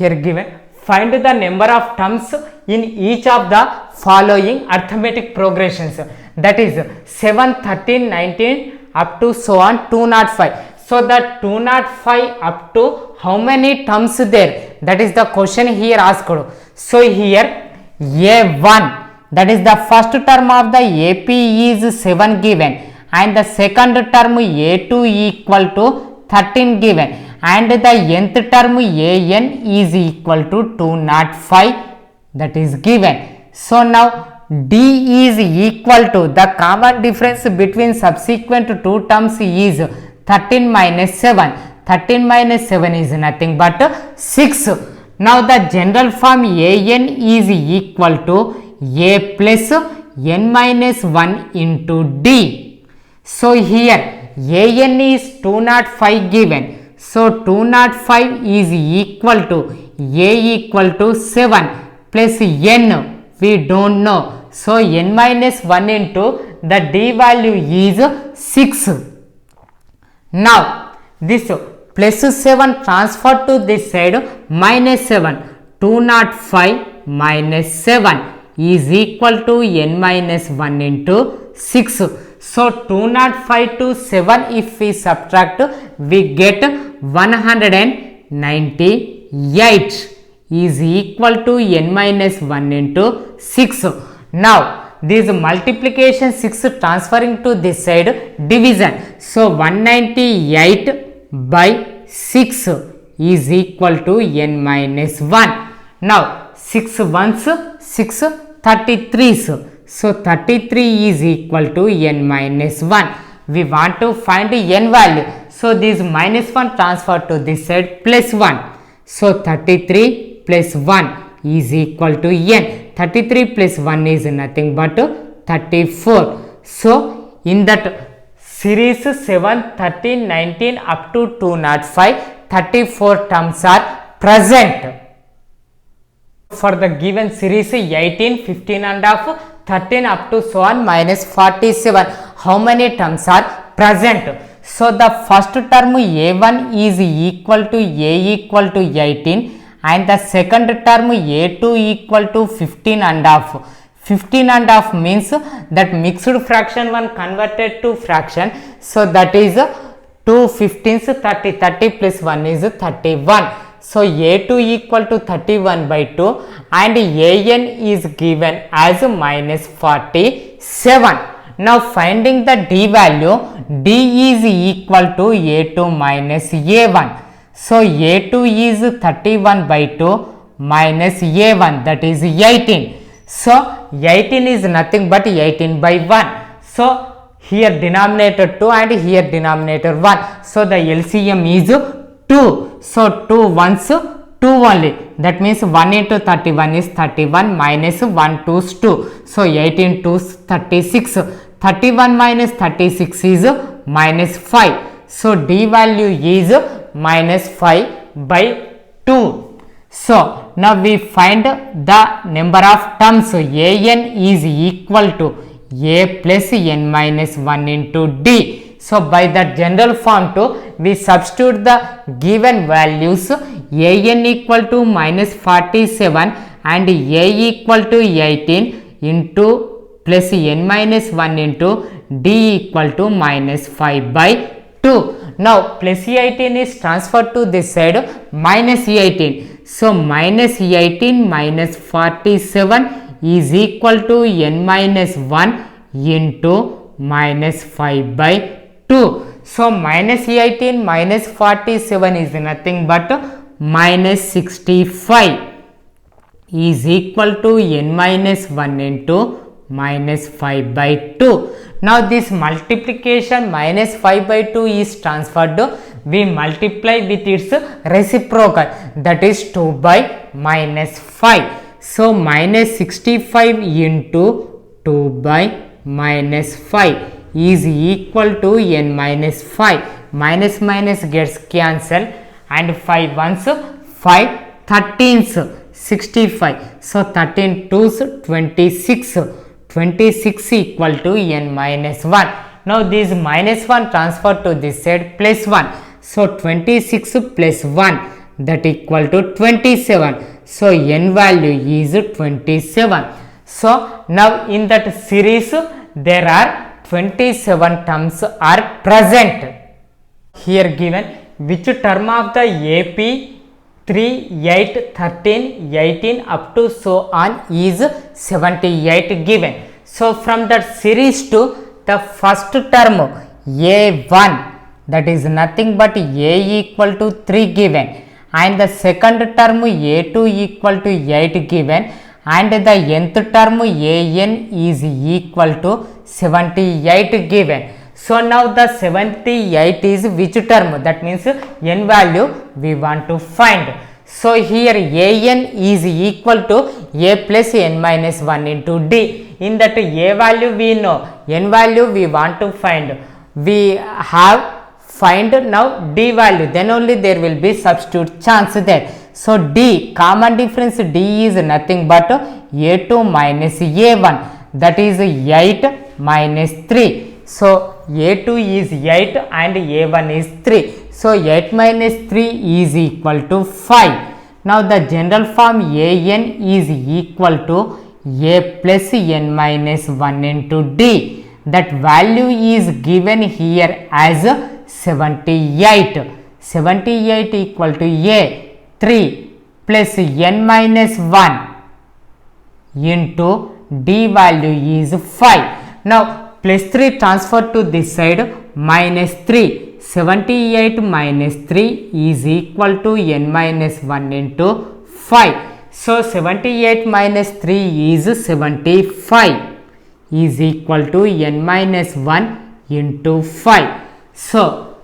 here given. Find the number of terms in each of the following arithmetic progressions, that is 7, 13, 19 up to so on 205. So that 205 up to how many terms there, that is the question here asked. So here A1, that is the first term of the AP is 7 given, and the second term A2 equal to 13 given, and the nth term AN is equal to 205, that is given. So now D is equal to, the common difference between subsequent two terms is 13 minus 7. 13 minus 7 is nothing but 6. Now the general form AN is equal to A plus N minus 1 into D. So here AN is 205 given. So 205 is equal to A equal to 7 plus N we don't know. So N minus 1 into the D value is 6. Now this plus 7 transfer to this side, minus 7. 205 minus 7 is equal to N minus 1 into 6. So 205 to 7 if we subtract, we get 198 is equal to N minus 1 into 6. Now this multiplication 6 transferring to this side, division. So 198 by 6 is equal to N minus 1. Now 6 ones 6 33s. So 33 is equal to N minus 1. We want to find N value. So this minus 1 transfer to this side, plus 1. So 33 plus 1 is equal to N. 33 plus 1 is nothing but 34. So in that series 7, 13, 19 up to 205, 34 terms are present. For the given series 18, 15 and half, 13 up to so on minus 47, how many terms are present? So the first term A1 is equal to A equal to 18, and the second term A2 equal to 15 and half. 15 and half means that mixed fraction one converted to fraction. So that is 2 15s 30, 30 plus 1 is 31. So A2 equal to 31 by 2, and AN is given as minus 47. Now finding the D value, D is equal to A2 minus A1. So A2 is 31 by 2 minus A1, that is 18. So 18 is nothing but 18 by 1. So here denominator 2 and here denominator 1. So the LCM is 2. So 2 ones 2 only. That means 1 into 31 is 31 minus 1 2's 2. So 18 2's 36. 31 minus 36 is minus 5. So D value is minus 5 by 2. So now we find the number of terms. AN is equal to A plus N minus 1 into D. So by the general form too, we substitute the given values. AN equal to minus 47 and A equal to 18 into plus N minus 1 into D equal to minus 5 by 2. Now plus 18 is transferred to this side, minus 18. So minus 18 minus 47 is equal to N minus 1 into minus 5 by 2. So minus 18 minus 47 is nothing but minus 65 is equal to N minus 1 into minus 5 by 2. Now this multiplication minus 5 by 2 is transferred. We multiply with its reciprocal, that is 2 by minus 5. So minus 65 into 2 by minus 5 is equal to N minus 5. Minus minus gets cancelled, and 5 ones 5, 13s 65. So 13 2's 26. 26 equal to N minus 1. Now this minus 1 transfer to this side, plus 1. So 26 plus 1, that equal to 27. So n value is 27. So now in that series there are 27 terms are present. Here given which term of the AP 3, 8, 13, 18 up to so on is 78 given. So from that series to the first term A1, that is nothing but A equal to 3 given, and the second term A2 equal to 8 given, and the nth term AN is equal to 78 given. So now the 78 is which term? That means n value we want to find. So here AN is equal to A plus n minus 1 into D. In that A value we know, n value we want to find. We have find now D value, then only there will be substitute chance there. So D, common difference D is nothing but A2 minus A1, that is 8 minus 3. So A2 is 8 and A1 is 3. So 8 minus 3 is equal to 5. Now the general form AN is equal to A plus n minus 1 into D. That value is given here as 78. 78 equal to A 3 plus n minus 1 into D value is 5. Now plus 3 transfer to this side, minus 3. 78 minus 3 is equal to n minus 1 into 5. So 78 minus 3 is 75 is equal to n minus 1 into 5. So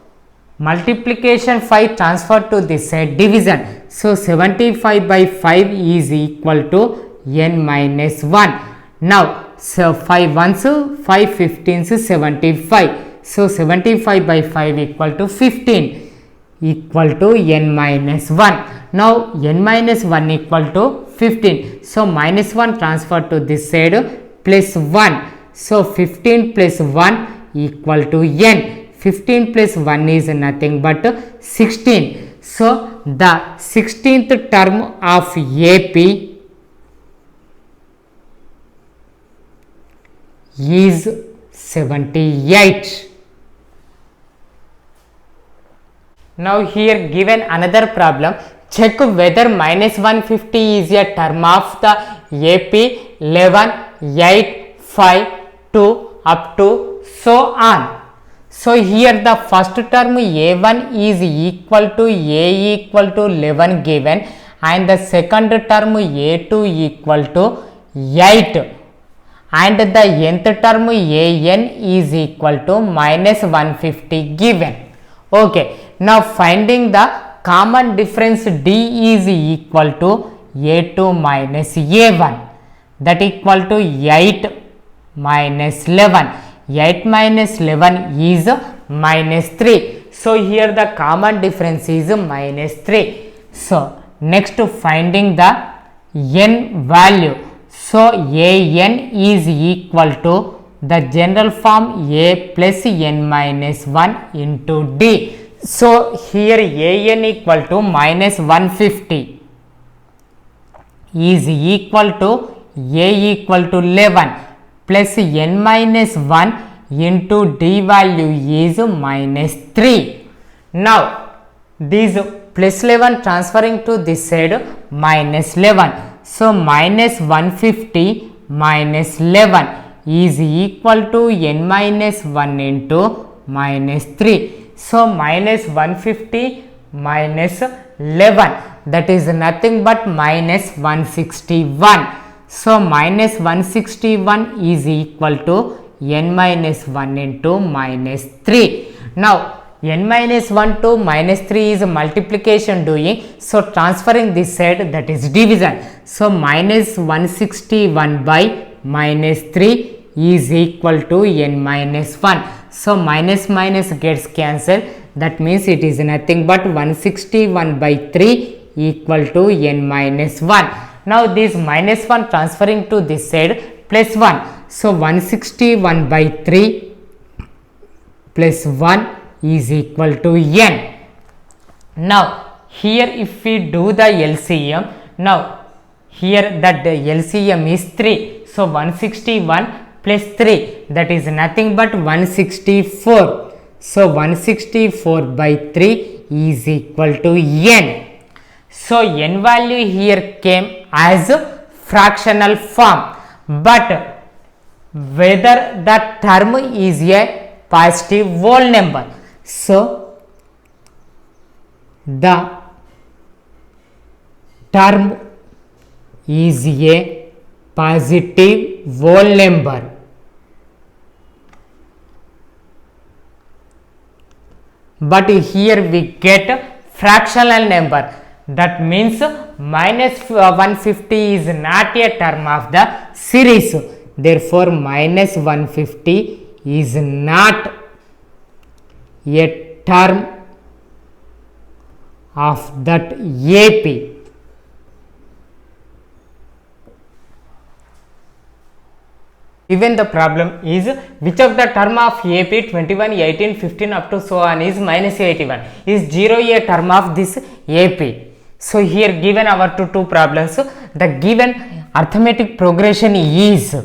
multiplication 5 transfer to this side, division. So 75 by 5 is equal to n minus 1. Now so 5 ones, 5 15s, 75. So 75 by 5 equal to 15 equal to n minus 1. Now n minus 1 equal to 15. So minus 1 transfer to this side, plus 1. So 15 plus 1 equal to n. 15 plus 1 is nothing but 16. So the 16th term of AP is 78. Now here given another problem, check whether minus 150 is a term of the AP 11, 8, 5, 2 up to so on. So here the first term A1 is equal to A equal to 11 given, and the second term A2 equal to 8, and the nth term AN is equal to minus 150 given. Okay, now finding the common difference D is equal to A2 minus A1, that equal to 8 minus 11. 8 minus 11 is minus 3. So here the common difference is minus 3. So next finding the n value. So AN is equal to the general form A plus n minus 1 into D. So here AN equal to minus 150 is equal to A equal to 11 plus n minus 1 into D value is minus 3. Now this plus 11 transferring to this side, minus 11. So minus 150 minus 11 is equal to n minus 1 into minus 3. So minus 150 minus 11, that is nothing but minus 161. So minus 161 is equal to n minus 1 into minus 3. Now n minus 1 to minus 3 is multiplication doing, so transferring this side, that is division. So minus 161 by minus 3 is equal to n minus 1. So minus minus gets cancelled, that means it is nothing but 161 by 3 equal to n minus 1. Now this minus 1 transferring to this side, plus 1. So 161 by 3 plus 1 is equal to n. Now here if we do the LCM, now here that the LCM is 3, so 161 plus 3, that is nothing but 164. So 164 by 3 is equal to n. So n value here came as fractional form, but whether the term is a positive whole number, so the term is a positive whole number. But here we get fractional number, that means minus 150 is not a term of the series, therefore minus 150 is not a term of that AP. Even the problem is which of the term of AP 21, 18, 15 up to so on is minus 81. Is 0 a term of this AP? So here given our two problems, the given arithmetic progression is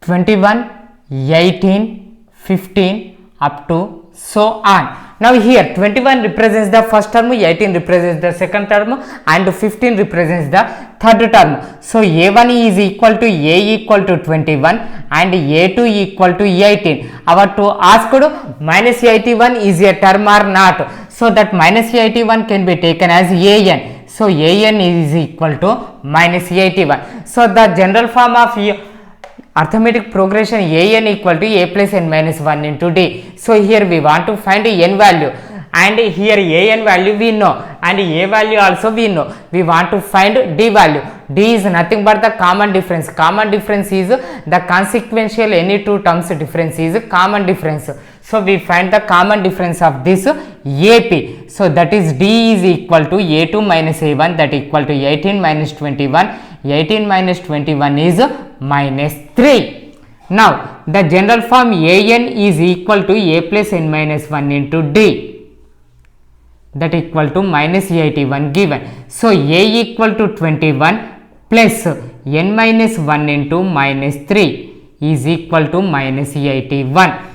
21, 18, 15 up to so on. Now here 21 represents the first term, 18 represents the second term and 15 represents the third term. So A1 is equal to A equal to 21 and A2 equal to 18. Our to asked minus 81 is a term or not. So that minus 81 can be taken as AN. So AN is equal to minus 81. So the general form of arithmetic progression AN equal to A plus n minus 1 into D. So here we want to find n value, and here AN value we know and A value also we know. We want to find D value. D is nothing but the common difference. Common difference is the consequential any two terms difference is common difference. So we find the common difference of this AP. So that is D is equal to A2 minus A1, that equal to 18 minus 21. 18 minus 21 is minus 3. Now the general form AN is equal to A plus n minus 1 into D, that equal to minus 81 given. So A equal to 21 plus n minus 1 into minus 3 is equal to minus 81.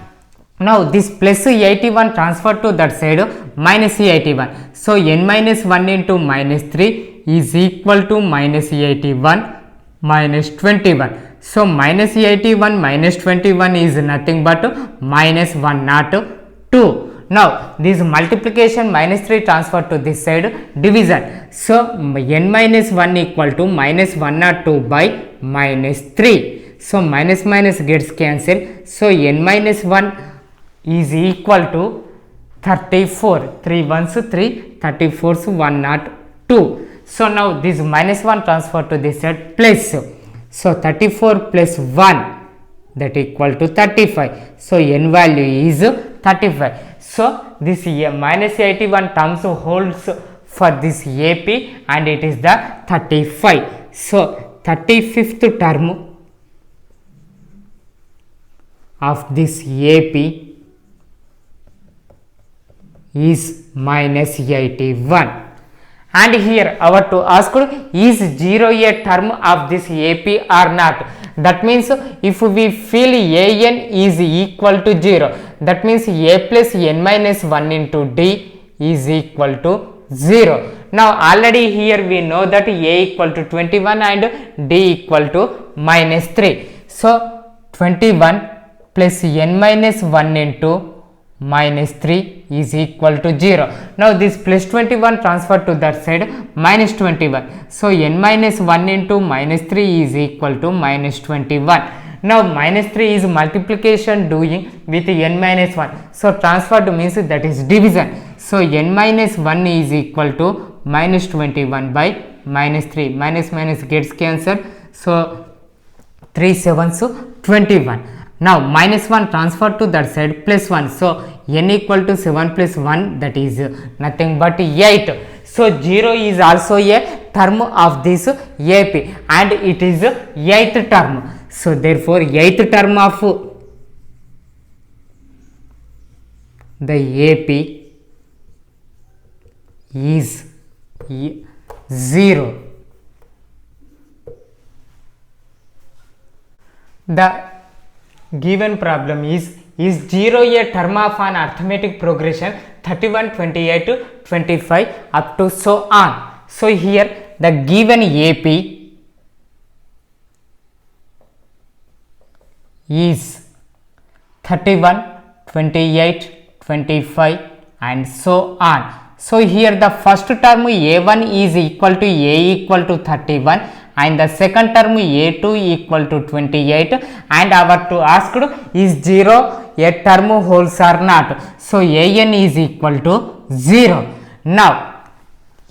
Now this plus 81 transferred to that side minus 81. So n minus 1 into minus 3 is equal to minus 81 minus 21. So minus 81 minus 21 is nothing but minus 102. Now this multiplication minus 3 transferred to this side division. So n minus 1 equal to minus 102 by minus 3. So minus minus gets cancelled. So n minus 1 is equal to 34. 3 ones 3, 34s 102. So now this minus 1 transfer to this side plus. So 34 plus 1, that equal to 35. So n value is 35. So this minus 81 terms holds for this AP and it is the 35. So 35th term of this AP is minus 81. And here our to ask is 0 a term of this AP or not. That means if we feel AN is equal to 0, that means A plus n minus 1 into D is equal to 0. Now already here we know that A equal to 21 and D equal to minus 3. So 21 plus n minus 1 into minus 3 is equal to 0. Now this plus 21 transferred to that side minus 21. So n minus 1 into minus 3 is equal to minus 21. Now minus 3 is multiplication doing with n minus 1. So transferred means that is division. So n minus 1 is equal to minus 21 by minus 3. Minus minus gets cancelled. So 3 sevens 21. Now minus 1 transferred to that side plus 1. So n equal to 7 plus 1, that is nothing but 8. So 0 is also a term of this AP and it is 8th term. So therefore 8th term of the AP is 0. The given problem is 0 a term of an arithmetic progression 31, 28, 25 up to so on. So here the given AP is 31, 28, 25 and so on. So here the first term A1 is equal to A equal to 31 and the second term A2 equal to 28 and our to asked is 0 a term wholes or not. So An is equal to 0. Now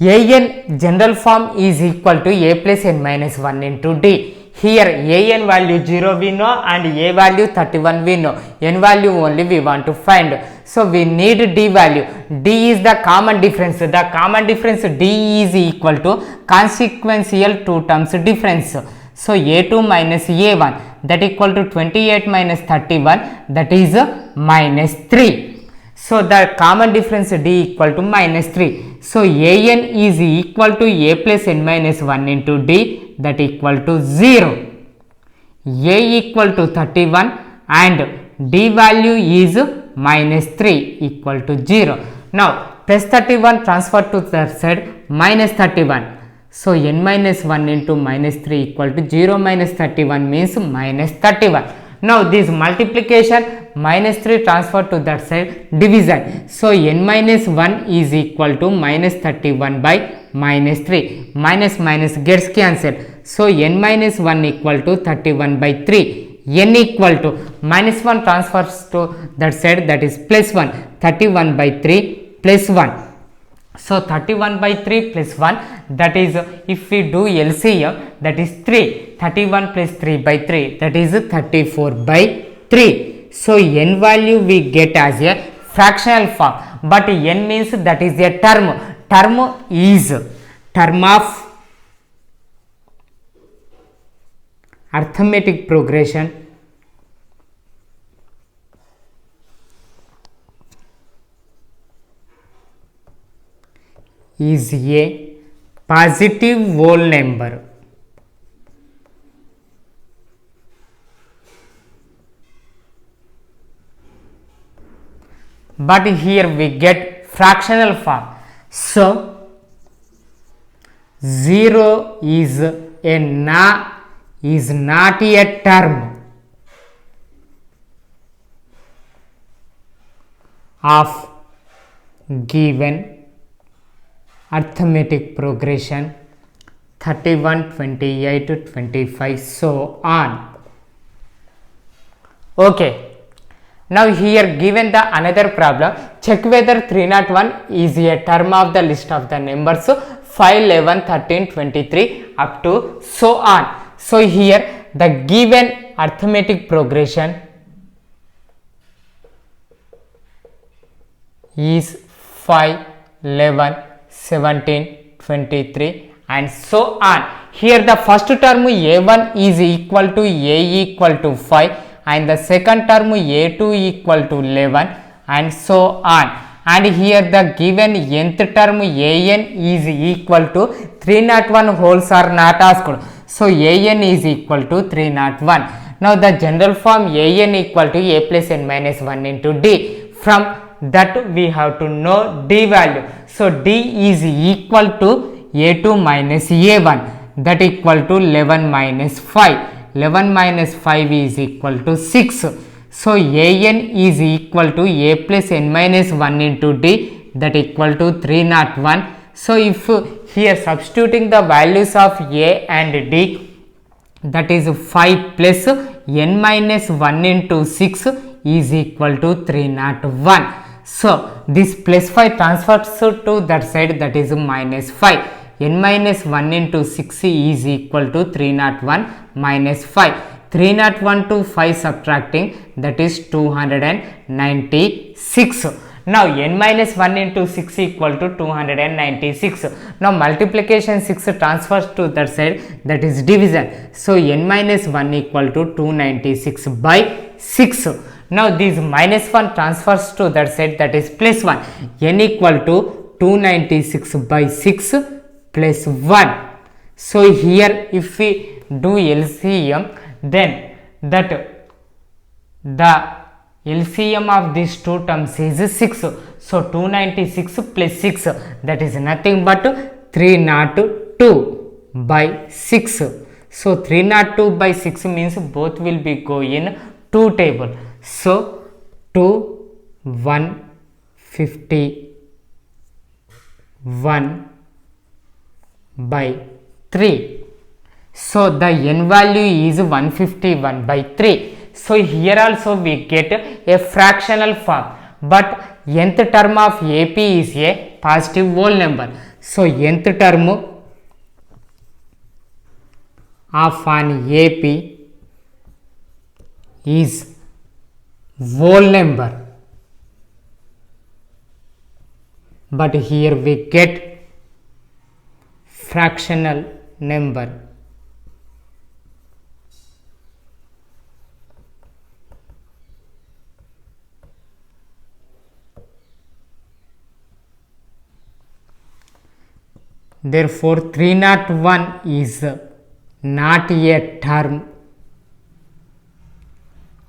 An general form is equal to A plus n minus 1 into D. Here An value 0 we know and A value 31 we know, n value only we want to find. So we need D value. D is the common difference. The common difference D is equal to consequential two terms difference. So A2 minus A1 that equal to 28 minus 31 that is minus 3. So the common difference D equal to minus 3. So An is equal to A plus n minus 1 into D that equal to 0. A equal to 31 and D value is minus 3 equal to 0. Now plus 31 transfer to that side minus 31. So n minus 1 into minus 3 equal to 0 minus 31 means minus 31. Now this multiplication minus 3 transfer to that side division. So n minus 1 is equal to minus 31 by minus 3. Minus minus gets cancelled. So n minus 1 equal to 31 by 3. N equal to minus 1 transfers to that side, that is plus 1. 31 by 3 plus 1. So 31 by 3 plus 1, that is if we do LCM, that is 3. 31 plus 3 by 3, that is 34 by 3. So n value we get as a fractional form, but n means that is a term. Term is term of arithmetic progression is a positive whole number. But here we get fractional form. So 0 is not a term of given arithmetic progression 31, 28, 25 so on. Okay. Now here given the another problem, check whether 301 is a term of the list of the numbers 5, 11, 13, 23 up to so on. So here the given arithmetic progression is 5, 11, 17, 23 and so on. Here the first term A1 is equal to A equal to 5 and the second term A2 equal to 11 and so on. And here the given nth term An is equal to 301 wholes are not asked. So An is equal to 301. Now the general form An equal to A plus n minus 1 into D. From that we have to know D value. So D is equal to A2 minus A1 that equal to 11 minus 5. 11 minus 5 is equal to 6. So An is equal to A plus n minus 1 into D that equal to 301. So if here substituting the values of A and D, that is 5 plus n minus 1 into 6 is equal to 301. So this plus 5 transfers to that side, that is minus 5. N minus 1 into 6 is equal to 301 minus 5. 301 to 5 subtracting, that is 296. Now n minus 1 into 6 equal to 296. Now multiplication 6 transfers to that side, that is division. So n minus 1 equal to 296 by 6. Now this minus 1 transfers to that side, that is plus 1. N equal to 296 by 6 plus 1. So here if we do LCM, then that the LCM of these two terms is 6. So 296 plus 6, that is nothing but 302 by 6. So 302 by 6 means both will be go in 2 table. So 2 151 by 3. So the n value is 151 by 3. So here also we get a fractional form, but nth term of AP is a positive whole number. So nth term of an AP is whole number, but here we get fractional number. Therefore 301 is not a term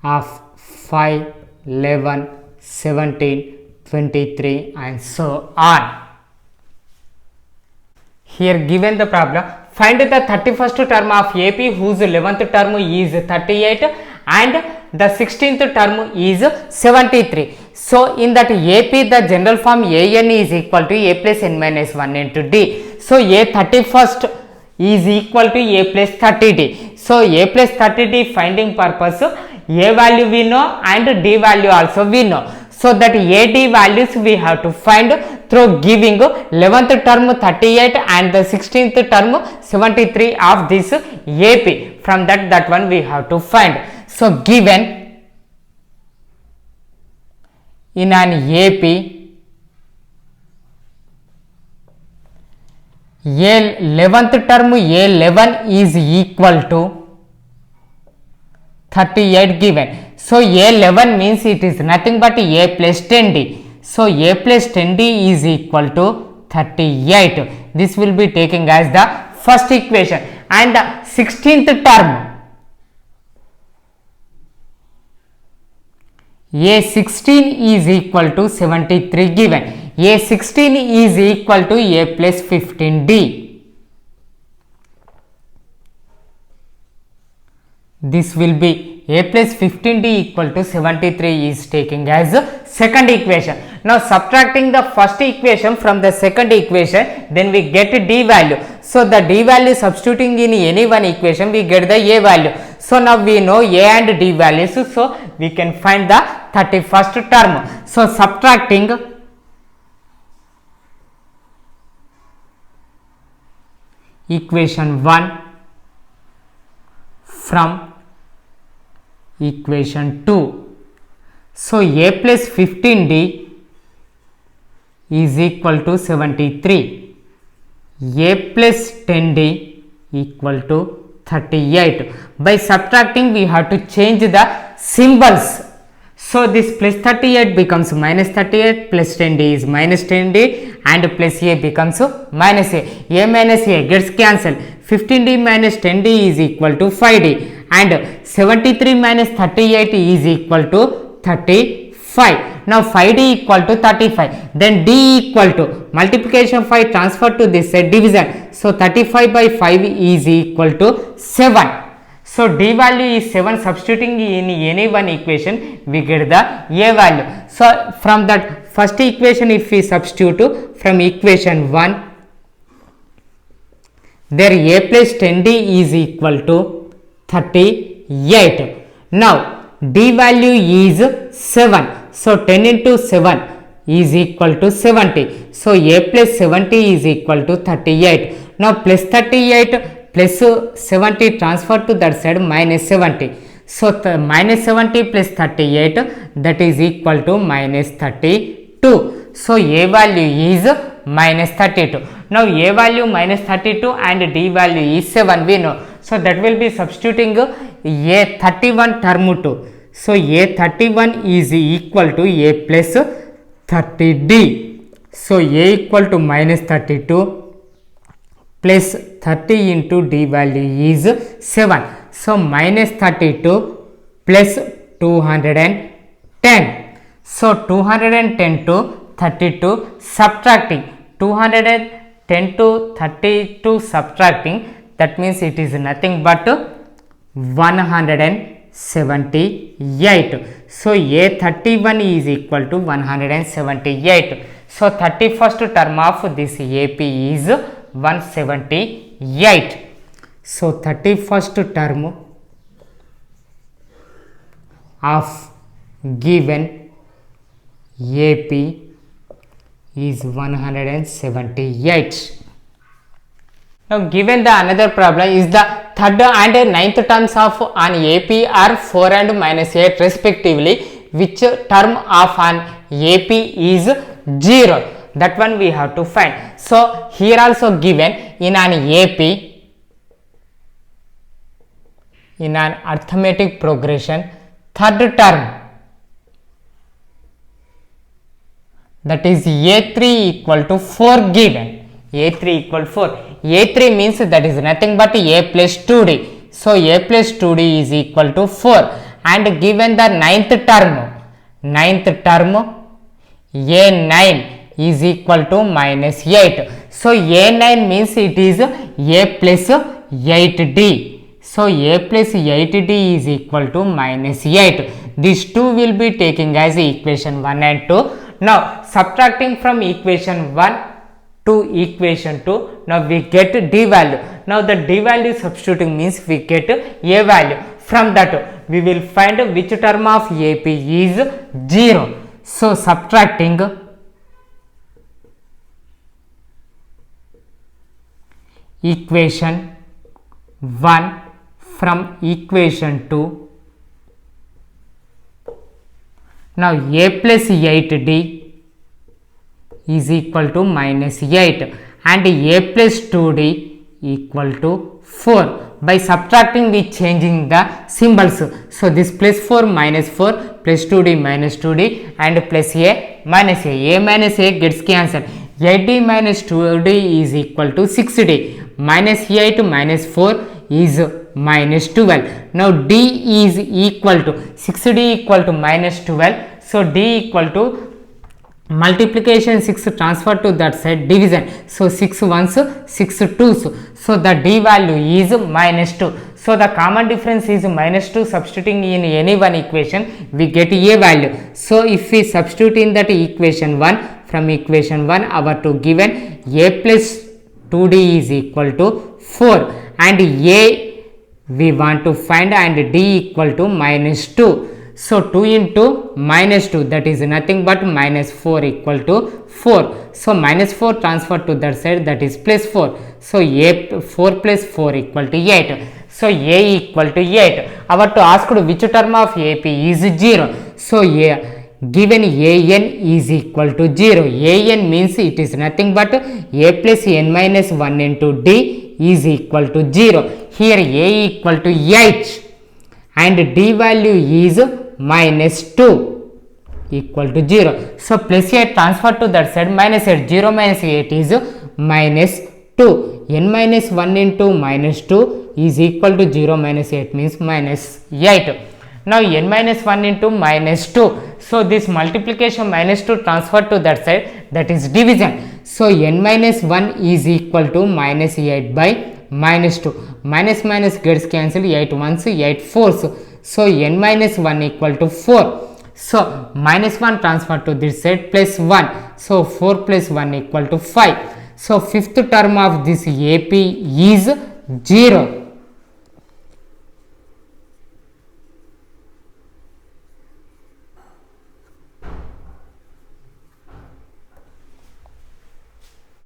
of 5, 11, 17, 23 and so on. Here given the problem, find the 31st term of AP whose 11th term is 38 and the 16th term is 73. So in that AP, the general form AN is equal to A plus N minus 1 into D. So A 31st is equal to A plus 30D. So A plus 30D finding purpose, A value we know and D value also we know. So that AD values we have to find through giving 11th term 38 and the 16th term 73 of this AP. From that one we have to find. So given in an AP, A11th term A11 is equal to 38 given. So A11 means it is nothing but A plus 10D. So A plus 10D is equal to 38. This will be taken as the first equation. And the 16th term A16 is equal to 73 given. A16 is equal to A plus 15D. This will be A plus 15D equal to 73 is taken as second equation. Now subtracting the first equation from the second equation, then we get D value. So the D value substituting in any one equation, we get the A value. So now we know A and D values, so we can find the 31st term. So subtracting equation 1 from equation 2. So A plus 15D is equal to 73. A plus 10D equal to 38. By subtracting we have to change the symbols. So this plus 38 becomes minus 38, plus 10D is minus 10D and plus A becomes minus A. A minus A gets cancelled. 15D minus 10D is equal to 5D and 73 minus 38 is equal to 35. Now 5D equal to 35. Then D equal to multiplication 5 transfer to this side division. So 35 by 5 is equal to 7. So D value is 7. Substituting in any one equation, we get the A value. So from that first equation, if we substitute from equation 1, there A plus 10D is equal to 38. Now D value is 7. So 10 into 7 is equal to 70. So A plus 70 is equal to 38. Now plus 38 plus 70 transfer to that side minus 70. So minus 70 plus 38, that is equal to minus 32. So A value is minus 32. Now A value minus 32 and D value is 7 we know. So that will be substituting A 31 term to So A31 is equal to A plus 30D. So A equal to minus 32 plus 30 into D value is 7. So minus 32 plus 210. So 210 to 32 subtracting 210 to 32 subtracting, that means it is nothing but 178. So A31 is equal to 178. So 31st term of this AP is 178. So 31st term of given AP is 178. Now given the another problem is the third and ninth terms of an AP are 4 and minus 8 respectively, which term of an AP is 0. That one we have to find. So here also given in an AP, in an arithmetic progression, third term, that is A3 equal to 4 given. A3 equal 4. A3 means that is nothing but A plus 2D. So A plus 2D is equal to 4. And given the ninth term A9 is equal to minus 8. So A9 means it is A plus 8D. So A plus 8D is equal to minus 8. These two will be taking as equation 1 and 2. Now subtracting from equation 1 to equation 2, now we get D value. Now the D value substituting means we get A value. From that we will find which term of AP is 0. So subtracting equation 1 from equation 2, now A plus 8D is equal to minus 8 and A plus 2D equal to 4. By subtracting we changing the symbols. So this plus 4 minus 4 plus 2D minus 2D and plus A minus A. A minus A gets cancelled. 8D minus 2D is equal to 6D. Minus 8 minus 4 is minus 12. Now D is equal to 6D equal to minus 12. So D equal to multiplication 6 transfer to that side division. So 6 ones 6 twos. So the D value is minus 2. So the common difference is minus 2. Substituting in any one equation we get A value. So if we substitute in that equation 1, from equation 1 our to given A plus 2D is equal to 4 and A we want to find and D equal to minus 2. So 2 into minus 2, that is nothing but minus 4 equal to 4. So minus 4 transfer to that side, that is plus 4. So A 4 plus 4 equal to 8. So A equal to 8. Our to ask which term of AP is 0. So given AN is equal to 0. AN means it is nothing but A plus N minus 1 into D is equal to 0. Here A equal to 8 and D value is minus 2 equal to 0. So plus 8 transfer to that side, minus 8, 0 minus 8 is minus 2. N minus 1 into minus 2 is equal to 0 minus 8 means minus 8. Now n minus 1 into minus 2. So this multiplication minus 2 transfer to that side, that is division. So n minus 1 is equal to minus 8 by minus 2. Minus minus gets cancelled, 8 ones 8 fours. So n minus 1 equal to 4. So minus 1 transfer to this side plus 1. So 4 plus 1 equal to 5. So fifth term of this AP is 0.